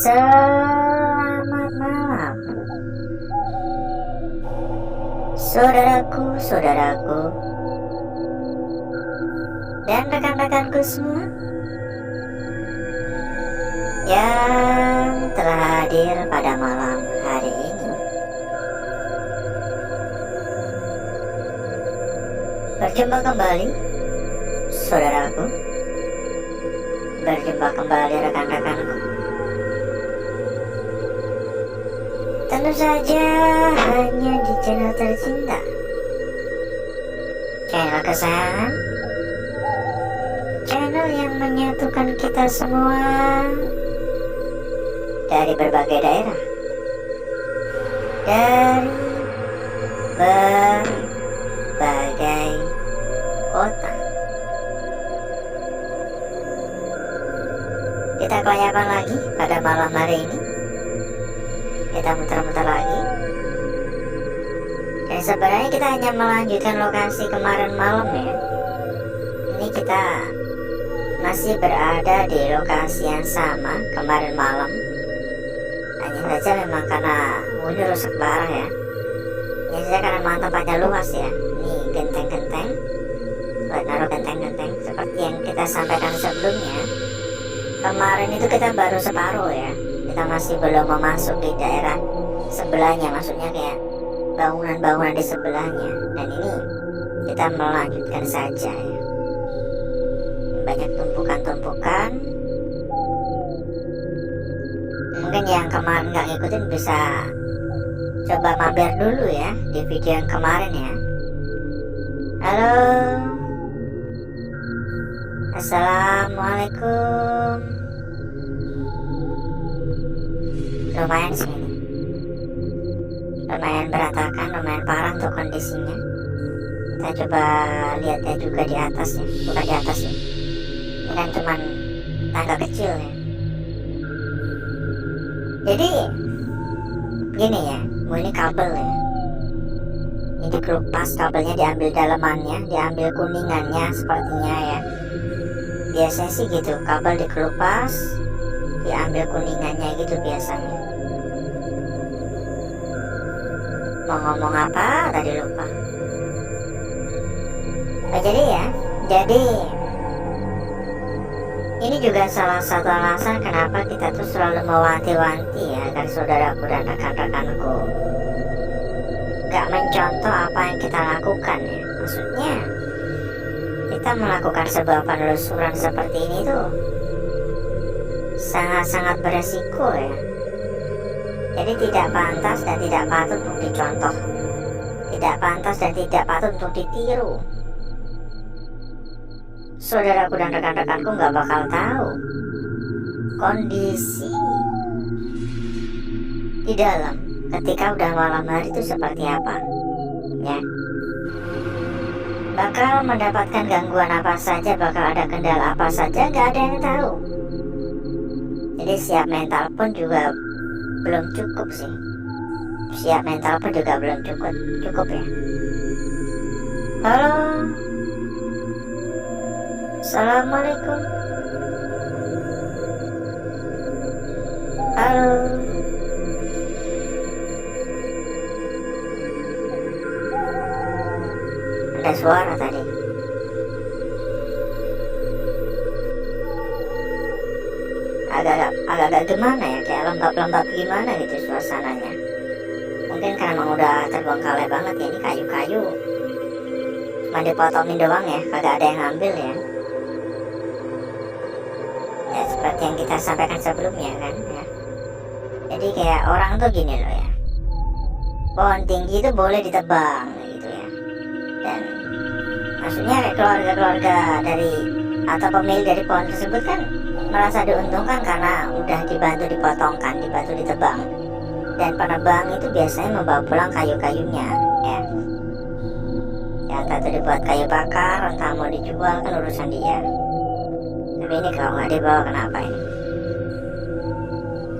Selamat malam, saudaraku, dan rekan-rekanku semua yang telah hadir pada malam hari ini. Berjumpa kembali, saudaraku. Berjumpa kembali, rekan-rekanku. Tentu saja hanya di channel tercinta, channel kesayangan, channel yang menyatukan kita semua dari berbagai daerah, dari berbagai kota. Kita kelayapan lagi pada malam hari ini. Kita muter-muter lagi. Dan sebenarnya kita hanya melanjutkan lokasi kemarin malam ya. Ini kita masih berada di lokasi yang sama kemarin malam. Hanya saja memang karena ini rusak parah ya. Hanya saja karena memang tempatnya luas ya. Ini genteng-genteng, buat naruh genteng-genteng seperti yang kita sampaikan sebelumnya. Kemarin itu kita baru separuh ya. Kita masih belum memasuki daerah sebelahnya, maksudnya kayak bangunan-bangunan di sebelahnya. Dan ini kita melanjutkan saja ya. Banyak tumpukan-tumpukan. Mungkin yang kemarin nggak ngikutin bisa coba mampir dulu ya di video yang kemarin ya. Halo, assalamualaikum. Lumayan sih ini, lumayan berantakan, lumayan parah untuk kondisinya. Kita coba lihat ya juga di atas ya, bukan di atas ya. Ini kan cuman tangga kecil ya. Jadi gini ya, ini kabel ya. Ini dikelupas, kabelnya diambil dalamannya, diambil kuningannya sepertinya ya. Biasanya sih gitu, kabel dikelupas, diambil kuningannya gitu biasanya. Mau ngomong apa tadi lupa. Nah, jadi ini juga salah satu alasan kenapa kita tuh selalu mewanti-wanti ya agar saudaraku dan rekan-rekanku gak mencontoh apa yang kita lakukan ya. Maksudnya kita melakukan sebuah penelusuran seperti ini tuh sangat-sangat beresiko ya. Jadi tidak pantas dan tidak patut untuk dicontoh, tidak pantas dan tidak patut untuk ditiru. Saudaraku dan rekan-rekanku gak bakal tahu kondisi di dalam ketika udah malam hari itu seperti apa ya. Bakal mendapatkan gangguan apa saja, bakal ada kendala apa saja, gak ada yang tahu. Jadi siap mental pun juga belum cukup sih. Siap mental pun juga belum cukup ya. Halo, assalamualaikum. Halo, ada suara tadi. Agak gimana ya, kayak lembab-lembab gimana gitu suasananya. Mungkin karena emang udah terbengkalai banget ya, ini kayu-kayu cuma dipotongin doang ya, kagak ada yang ngambil ya. Ya seperti yang kita sampaikan sebelumnya kan ya. Jadi kayak orang tuh gini loh ya, pohon tinggi itu boleh ditebang gitu ya. Dan maksudnya keluarga-keluarga dari atau pemilik dari pohon tersebut kan merasa diuntungkan karena udah dibantu dipotongkan, dibantu ditebang. Dan penebang itu biasanya membawa pulang kayu-kayunya ya. Ya entah itu dibuat kayu bakar, entah mau dijual, kan urusan dia. Tapi ini kalau nggak dibawa kenapa ini?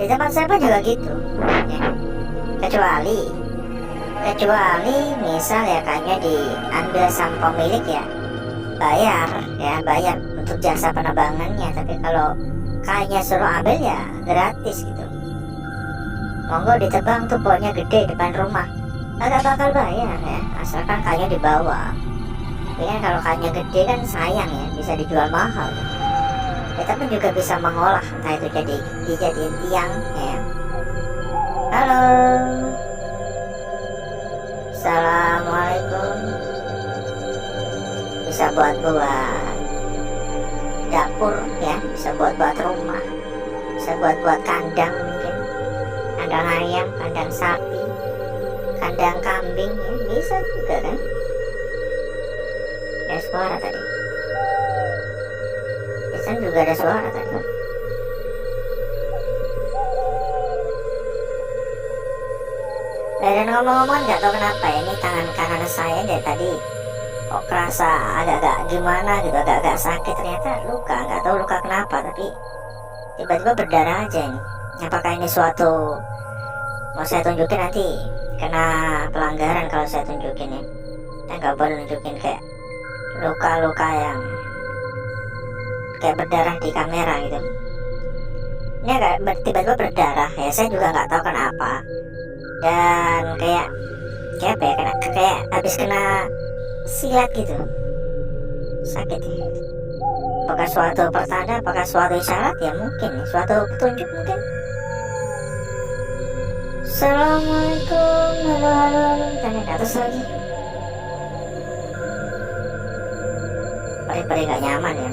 Di tempat saya pun juga gitu ya. Kecuali misal ya kayaknya diambil sang pemilik ya, bayar untuk jasa penebangannya. Tapi kalau kayaknya suruh ambil ya gratis gitu. monggo ditebang tuh pohonnya gede depan rumah, agak bakal bayar ya, asalkan kayunya dibawa. Tapi kan kalau kayunya gede kan sayang ya, bisa dijual mahal. Kita pun juga bisa mengolah, entah itu dijadiin tiang ya. Halo, assalamualaikum. Bisa buat dapur ya, bisa buat rumah, bisa buat kandang, mungkin kandang ayam, kandang sapi, kandang kambing ya, bisa juga kan. Ada suara tadi, biasanya juga ada suara tadi. Dan ngomong-ngomong, nggak tahu kenapa ya, ini tangan kanan saya dari tadi kok kerasa agak-agak gimana gitu, agak-agak sakit. Ternyata luka, nggak tahu luka kenapa, tapi tiba-tiba berdarah aja ini. Apakah ini suatu, mau saya tunjukin nanti kena pelanggaran kalau saya tunjukin ya. Kita nggak boleh nunjukin kayak luka-luka yang kayak berdarah di kamera gitu. Ini agak tiba-tiba berdarah ya, saya juga nggak tahu kenapa. Dan kayak apa ya, kayak habis kena silat gitu, sakit ya. Apakah suatu pertanda, apakah suatu isyarat ya, mungkin suatu petunjuk mungkin. Assalamualaikum, halo, tanya ke atas lagi. Pari-pari gak nyaman ya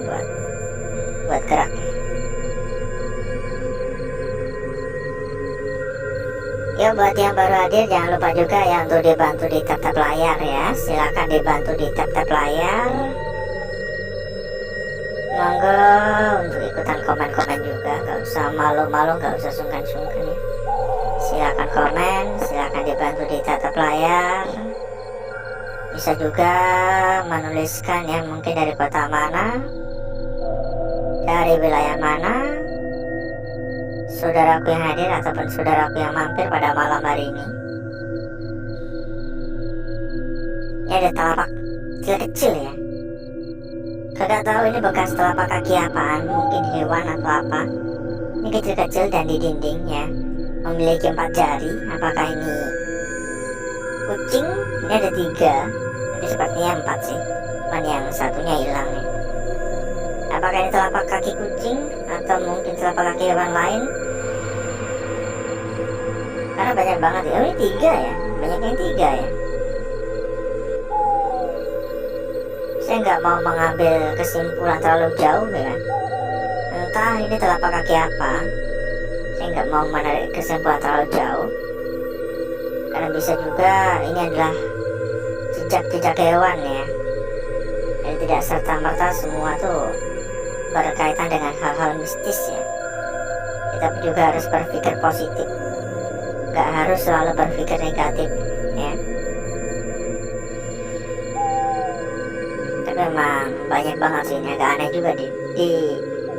buat gerak. Ya, buat yang baru hadir jangan lupa juga ya untuk dibantu di tap-tap layar ya. Silakan dibantu di tap-tap layar. Monggo untuk ikutan komen-komen juga, gak usah malu-malu, gak usah sungkan-sungkan ya. Silakan komen, silakan dibantu di tap-tap layar. Bisa juga menuliskan ya, mungkin dari kota mana, dari wilayah mana, saudaraku yang hadir ataupun saudaraku yang mampir pada malam hari ini. Ini ada telapak kecil ya. Kagak tahu ini bekas telapak kaki apaan, mungkin hewan atau apa. Ini kecil-kecil dan di dindingnya memiliki 4 jari. Apakah ini kucing? Ini ada 3, tapi sepertinya 4 sih. Cuman yang satunya hilang ya. Apakah ini telapak kaki kucing atau mungkin telapak kaki hewan lain? Karena banyak banget ya. Oh, ini 3 ya, banyak yang 3 ya. Saya nggak mau mengambil kesimpulan terlalu jauh ya. Entah ini telapak kaki apa. Saya nggak mau menarik kesimpulan terlalu jauh. Karena bisa juga ini adalah jejak-jejak hewan ya. Jadi tidak serta-merta semua tuh berkaitan dengan hal-hal mistis ya. Kita juga harus berpikir positif, nggak harus selalu berpikir negatif ya. Tapi memang banyak banget sih, ini agak aneh juga di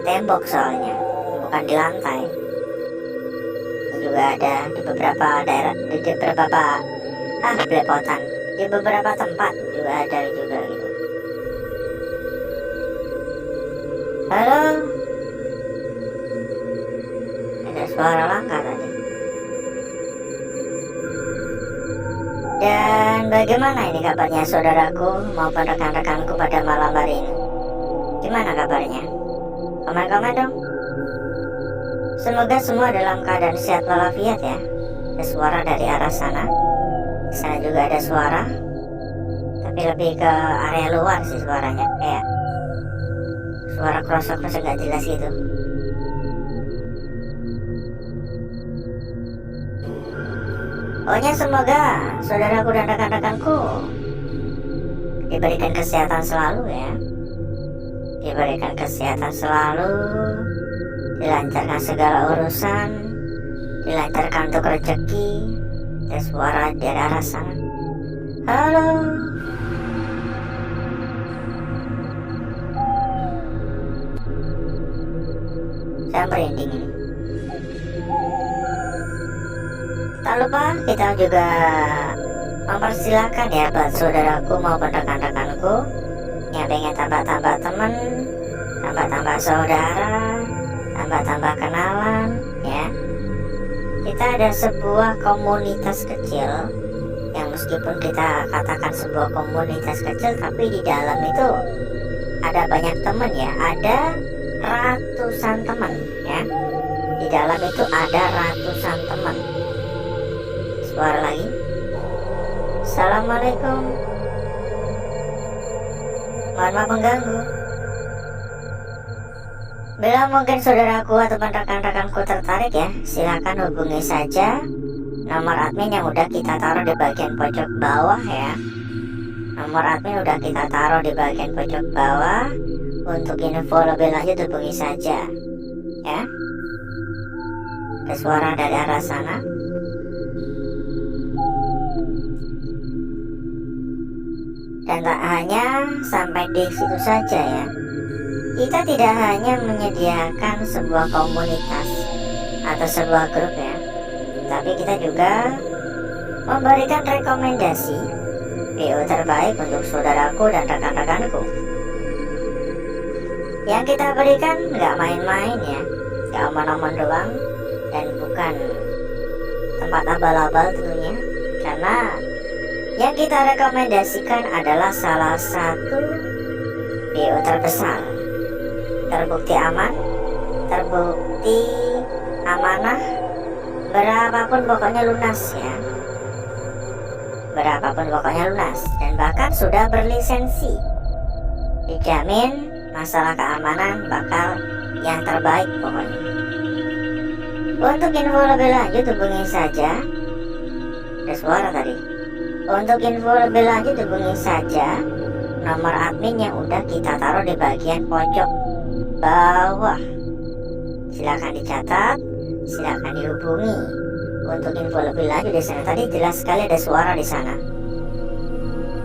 tembok soalnya, bukan di lantai. Ini juga ada di beberapa daerah, di beberapa belepotan, di beberapa tempat juga ada juga gitu. Halo, ada suara langkah tadi. Dan bagaimana ini kabarnya saudaraku maupun rekan-rekanku pada malam hari ini? Gimana kabarnya? Komen-komen dong. Semoga semua dalam keadaan sehat walafiat ya. Ada suara dari arah sana. Di sana juga ada suara, tapi lebih ke area luar sih suaranya, kayak suara krosok-krosok gak jelas gitu. Pokoknya semoga saudaraku dan rekan-rekanku diberikan kesehatan selalu ya. Diberikan kesehatan selalu, dilancarkan segala urusan, dilancarkan untuk rezeki. Ada suara dari arah sana. Halo. Saya merinding ini. Tak lupa kita juga mempersilahkan ya buat saudaraku maupun rekan-rekanku yang pengen tambah-tambah teman, tambah-tambah saudara, tambah-tambah kenalan ya. kita ada sebuah komunitas kecil yang meskipun kita katakan sebuah komunitas kecil, tapi di dalam itu ada banyak teman ya, ada ratusan teman ya. Di dalam itu ada ratusan teman. Suara lagi. Assalamualaikum. Mohon maaf mengganggu. Bila mungkin saudaraku ataupun rekan-rekanku tertarik ya, silakan hubungi saja nomor admin yang udah kita taruh di bagian pojok bawah ya. Nomor admin udah kita taruh di bagian pojok bawah. Untuk info lebih lanjut hubungi saja ya. Ada suara dari arah sana. Dan tak hanya sampai di situ saja ya. Kita tidak hanya menyediakan sebuah komunitas atau sebuah grup ya, tapi kita juga memberikan rekomendasi PO terbaik untuk saudaraku dan rekan-rekanku. Yang kita berikan nggak main-main ya, nggak omong-omong doang, dan bukan tempat abal-abal tentunya, karena yang kita rekomendasikan adalah salah satu PO terbesar, terbukti aman, terbukti amanah, berapapun pokoknya lunas ya, berapapun pokoknya lunas, dan bahkan sudah berlisensi, dijamin masalah keamanan bakal yang terbaik pokoknya. Untuk info lebih lanjut hubungi saja. Ada suara tadi. Untuk info lebih lanjut hubungi saja nomor admin yang udah kita taruh di bagian pojok bawah. Silakan dicatat, silakan dihubungi. Untuk info lebih lanjut di sana, tadi jelas sekali ada suara di sana.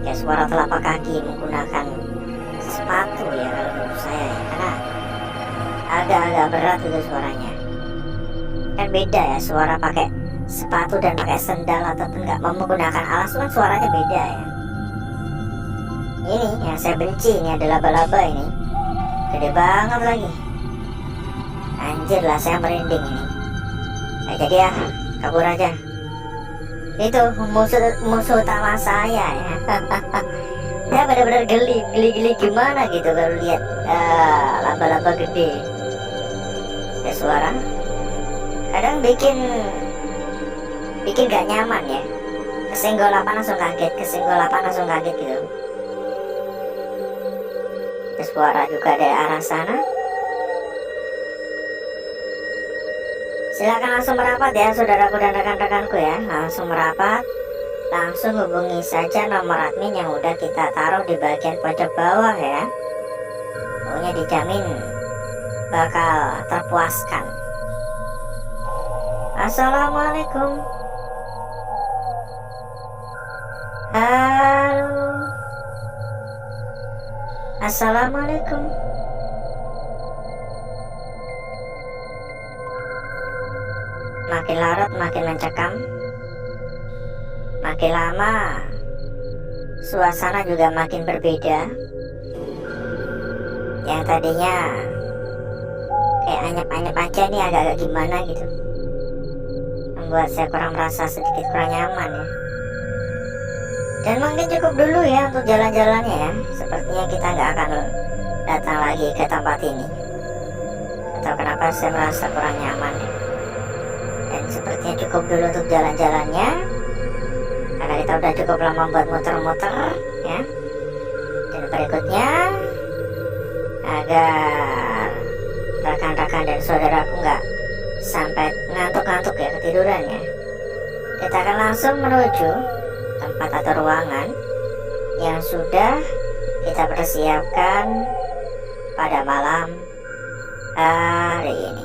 Ya, suara telapak kaki menggunakan sepatu ya kalau menurut saya ya, karena agak-agak berat itu suaranya. Kan beda ya suara pakai sepatu dan pakai sendal ataupun nggak menggunakan alas, kan suaranya beda ya. Ini yang saya benci, ini adalah laba-laba ini, gede banget lagi. Anjir lah, saya merinding ini. Jadi ya, kabur aja. Itu musuh utama saya ya. Ya benar-benar geli gimana gitu kalau lihat laba-laba gede. Ya suara kadang bikin gak nyaman ya. Kesenggol apa langsung kaget gitu. Ya, suara juga dari arah sana. Silakan langsung merapat ya saudaraku dan rekan-rekanku ya, langsung merapat. Langsung hubungi saja nomor admin yang udah kita taruh di bagian pojok bawah ya. Pokoknya dijamin bakal terpuaskan. Assalamualaikum. Halo. Assalamualaikum. Makin larut makin mencekam. Makin lama suasana juga makin berbeda. Yang tadinya kayak anyep-anyep aja, nih agak-agak gimana gitu, membuat saya merasa sedikit kurang nyaman ya. Dan mungkin cukup dulu ya untuk jalan-jalannya ya. Sepertinya kita nggak akan datang lagi ke tempat ini. Atau kenapa saya merasa kurang nyaman ya. Dan sepertinya cukup dulu untuk jalan-jalannya, karena kita udah cukup lama buat muter-muter ya. Dan berikutnya, agar rekan-rekan dan saudaraku nggak sampai ngantuk-ngantuk ya, ketiduran ya, kita akan langsung menuju tempat atau ruangan yang sudah kita persiapkan pada malam hari ini.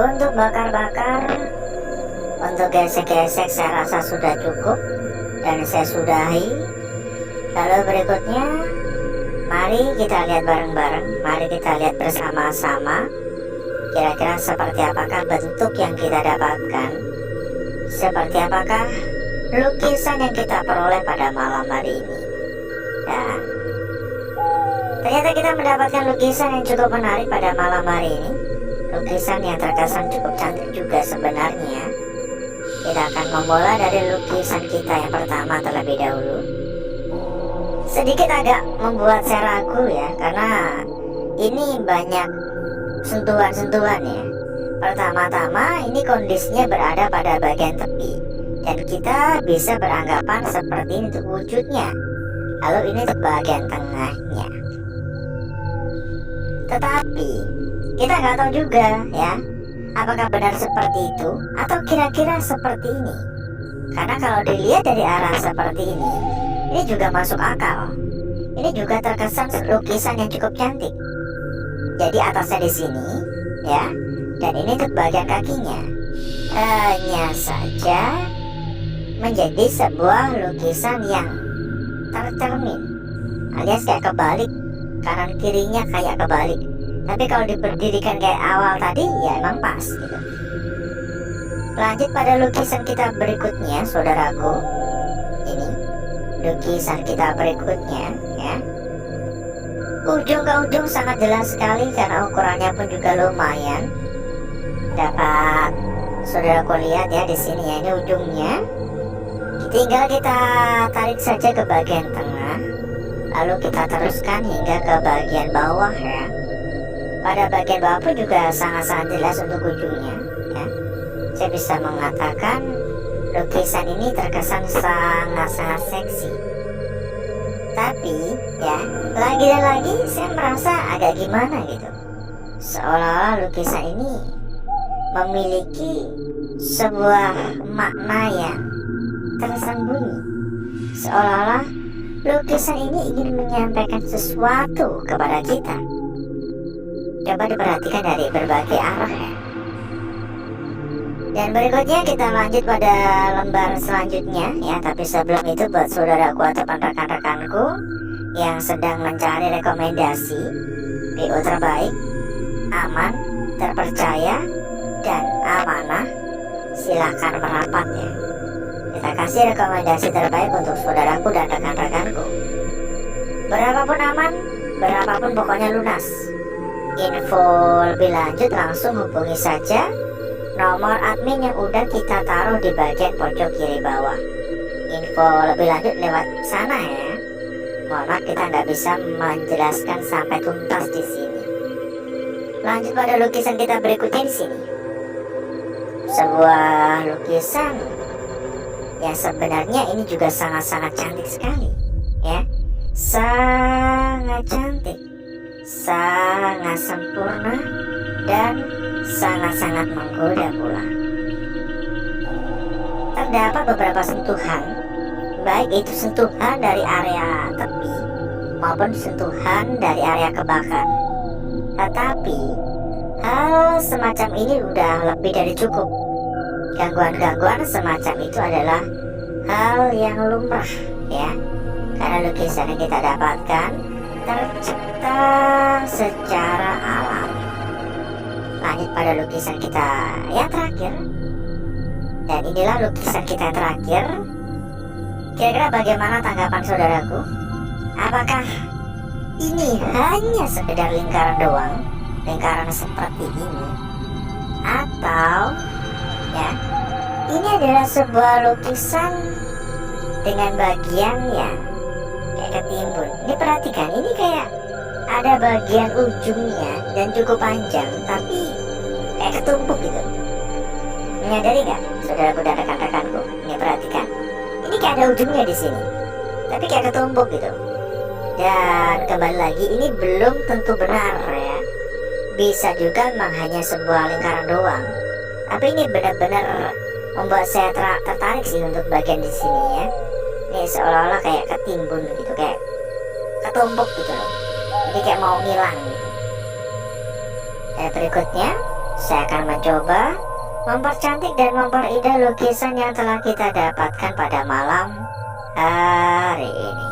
Untuk bakar-bakar, untuk gesek-gesek saya rasa sudah cukup dan saya sudahi. Lalu berikutnya, mari kita lihat bareng-bareng, mari kita lihat bersama-sama kira-kira seperti apakah bentuk yang kita dapatkan, seperti apakah lukisan yang kita peroleh pada malam hari ini. Dan ternyata kita mendapatkan lukisan yang cukup menarik pada malam hari ini. Lukisan yang terkesan cukup cantik juga sebenarnya. Kita akan memulai dari lukisan kita yang pertama terlebih dahulu. Sedikit agak membuat saya ragu ya, karena ini banyak sentuhan-sentuhan ya. Pertama-tama ini kondisinya berada pada bagian tepi, dan kita bisa beranggapan seperti ini untuk wujudnya. Lalu ini untuk bagian tengahnya. Tetapi kita nggak tahu juga ya, apakah benar seperti itu atau kira-kira seperti ini. Karena kalau dilihat dari arah seperti ini juga masuk akal. Ini juga terkesan lukisan yang cukup cantik. Jadi atasnya di sini ya, dan ini untuk bagian kakinya. Hanya saja menjadi sebuah lukisan yang tercermin, alias kayak kebalik, kanan kirinya kayak kebalik. Tapi kalau diberdirikan kayak awal tadi ya emang pas gitu. Lanjut pada lukisan kita berikutnya, saudaraku. Ini lukisan kita berikutnya ya. Ujung ke ujung sangat jelas sekali karena ukurannya pun juga lumayan. Dapat saudaraku lihat ya di sini ya, ini ujungnya. Tinggal kita tarik saja ke bagian tengah, lalu kita teruskan hingga ke bagian bawah ya. Pada bagian bawah pun juga sangat-sangat jelas untuk ujungnya ya. Saya bisa mengatakan lukisan ini terkesan sangat-sangat seksi. Tapi ya, lagi dan lagi saya merasa agak gimana gitu. Seolah-olah lukisan ini memiliki sebuah makna yang tersembunyi. Seolah-olah lukisan ini ingin menyampaikan sesuatu kepada kita. Coba diperhatikan dari berbagai arah ya. Dan berikutnya kita lanjut pada lembar selanjutnya ya. Tapi sebelum itu buat saudaraku ataupun rekan-rekanku yang sedang mencari rekomendasi PO terbaik, aman, terpercaya, dan amanah, silakan merapat ya. Kita kasih rekomendasi terbaik untuk saudaraku dan rekan-rekanku. Berapapun aman, berapapun pokoknya lunas. Info lebih lanjut langsung hubungi saja nomor admin yang udah kita taruh di bagian pojok kiri bawah. Info lebih lanjut lewat sana ya. Mohon maaf kita nggak bisa menjelaskan sampai tuntas di sini. Lanjut pada lukisan kita berikutnya di sini. Sebuah lukisan yang sebenarnya ini juga sangat-sangat cantik sekali ya. Sangat cantik, sangat sempurna, dan sangat-sangat menggoda pula. Terdapat beberapa sentuhan, baik itu sentuhan dari area tepi maupun sentuhan dari area kebakar. Tetapi hal semacam ini udah lebih dari cukup. Gangguan-gangguan semacam itu adalah hal yang lumrah ya, karena lukisan yang kita dapatkan tercipta secara alami. Lanjut pada lukisan kita yang terakhir. Dan inilah lukisan kita yang terakhir. Kira-kira bagaimana tanggapan saudaraku? Apakah ini hanya sekedar lingkaran doang, lingkaran seperti ini, atau ya, ini adalah sebuah lukisan dengan bagian yang kayak ketimbun. Ini perhatikan, ini kayak ada bagian ujungnya dan cukup panjang, tapi kayak ketumpuk gitu. Menyadari gak, saudaraku dan rekan-rekanku? Ini perhatikan, ini kayak ada ujungnya di sini, tapi kayak ketumpuk gitu. Dan kembali lagi, ini belum tentu benar ya. Bisa juga memang hanya sebuah lingkaran doang. Tapi ini benar-benar membuat saya tertarik sih untuk bagian di sini ya. Ini seolah-olah kayak ketimbun gitu, kayak ketumpuk gitu loh. Jadi kayak mau ngilang gitu. Dan berikutnya, Saya akan mencoba mempercantik dan memperindah lukisan yang telah kita dapatkan pada malam hari ini.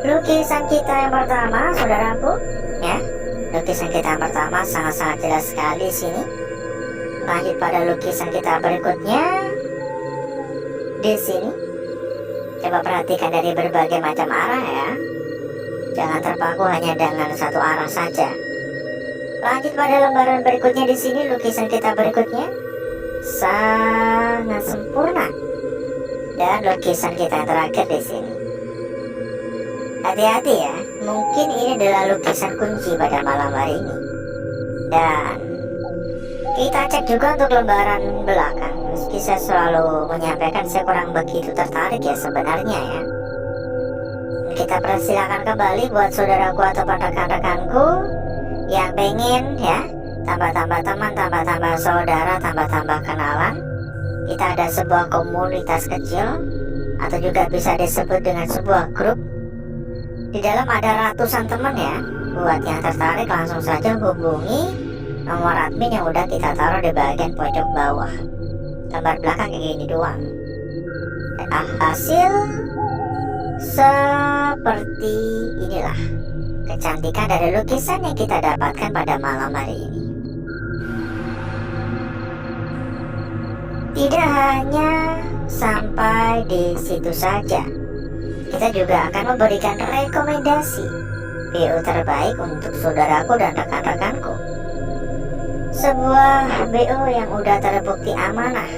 Lukisan kita yang pertama, saudaraku, ya. Lukisan kita yang pertama sangat-sangat jelas sekali di sini. Lanjut pada lukisan kita berikutnya di sini. Coba perhatikan dari berbagai macam arah ya. Jangan terpaku hanya dengan satu arah saja. Lanjut pada lembaran berikutnya di sini, lukisan kita berikutnya sangat sempurna. Dan lukisan kita yang terakhir di sini. Hati-hati ya, mungkin ini adalah lukisan kunci pada malam hari ini. Dan kita cek juga untuk lembaran belakang. Meski saya selalu menyampaikan saya kurang begitu tertarik ya sebenarnya ya. Kita persilakan kembali buat saudaraku atau rekan-rekanku yang pengen ya tambah-tambah teman, tambah-tambah saudara, tambah-tambah kenalan. Kita ada sebuah komunitas kecil atau juga bisa disebut dengan sebuah grup. Di dalam ada ratusan teman ya. Buat yang tertarik langsung saja hubungi nomor admin yang udah kita taruh di bagian pojok bawah. Gambar belakang kayak gini doang. Dan hasil seperti inilah kecantikan dari lukisan yang kita dapatkan pada malam hari ini. Tidak hanya sampai di situ saja, kita juga akan memberikan rekomendasi BO terbaik untuk saudaraku dan rekan-rekanku. Sebuah BO yang udah terbukti amanah,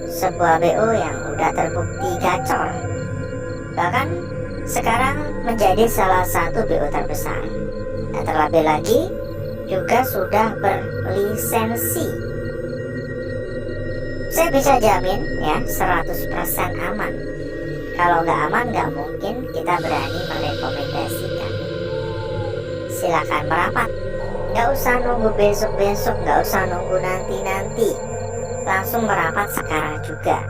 sebuah BO yang udah terbukti gacor, bahkan sekarang menjadi salah satu BO terbesar. Dan terlebih lagi juga sudah berlisensi. Saya bisa jamin ya 100% aman. Kalau nggak aman, nggak mungkin kita berani merekomendasikan. Silakan merapat. Nggak usah nunggu besok-besok, nggak usah nunggu nanti-nanti. Langsung merapat sekarang juga.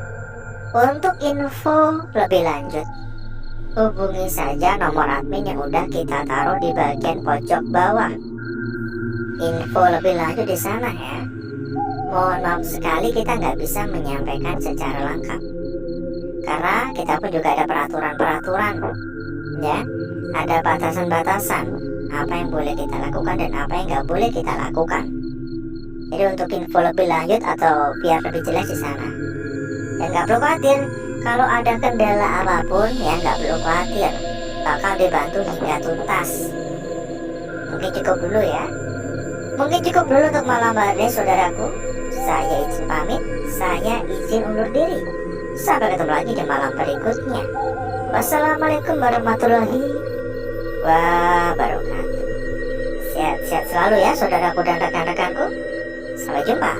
Untuk info lebih lanjut, hubungi saja nomor admin yang udah kita taruh di bagian pojok bawah. Info lebih lanjut di sana ya. Mohon maaf sekali kita nggak bisa menyampaikan secara lengkap. Karena kita pun juga ada peraturan-peraturan ya, ada batasan-batasan apa yang boleh kita lakukan dan apa yang nggak boleh kita lakukan. Jadi untuk info lebih lanjut atau biar lebih jelas di sana. Dan nggak perlu khawatir, kalau ada kendala apapun ya nggak perlu khawatir, bakal dibantu hingga tuntas. Mungkin cukup dulu ya. Mungkin cukup dulu untuk malam hari saudaraku. Saya izin pamit, saya izin undur diri. Sampai ketemu lagi di malam berikutnya. Wassalamualaikum warahmatullahi wabarakatuh. Sehat-sehat selalu ya saudaraku dan rekan-rekanku. Sampai jumpa.